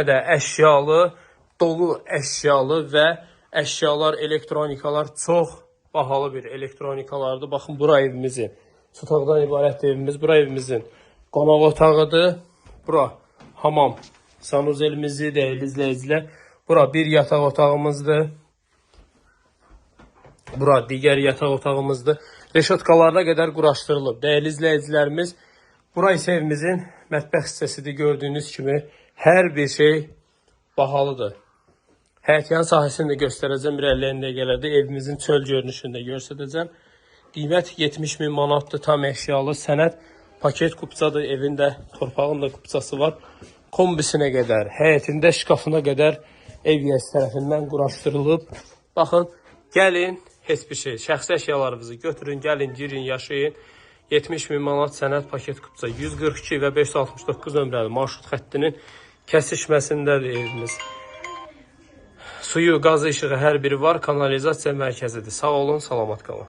də əşyalı, dolu əşyalı və əşyalar, elektronikalar çox bahalı bir elektronikalardır. Baxın, bura evimizin, çataqdan ibarət evimiz, bura evimizin qonaq otağıdır. Bura hamam sanuzelimizi dəyərli izləyicilər. Bura bir yataq otağımızdır. Bura digər yataq otağımızdır. Reşotkalarına qədər quraşdırılıb. Dəyərli izləyicilərimiz, bura isə evimizin mətbəx hissəsidir. Gördüyünüz kimi hər bir şey bahalıdır. Həyətyan sahəsini də göstərəcəm irəliləyən dəqiqələrdə. Evimizin çöl görünüşünü də göstərəcəm. Qiymət 70 min manatdır. Tam əşyalı sənəd paket kupçadır. Evində torpağın da kupçası var. Kombisinə qədər, həyətində şkafına qədər ev yəsi tərəfindən quraşdırılıb. Baxın, gəlin, heç bir şey, şəxsi əşyalarınızı götürün, gəlin, girin, yaşayın. 70 min manat sənəd paket kupça 142 və 569 nömrəli marşrut xəttinin kəsişməsindədir evimiz. Suyu, qazı, işığı hər biri var. Kanalizasiya mərkəzidir. Sağ olun, salamat qalın.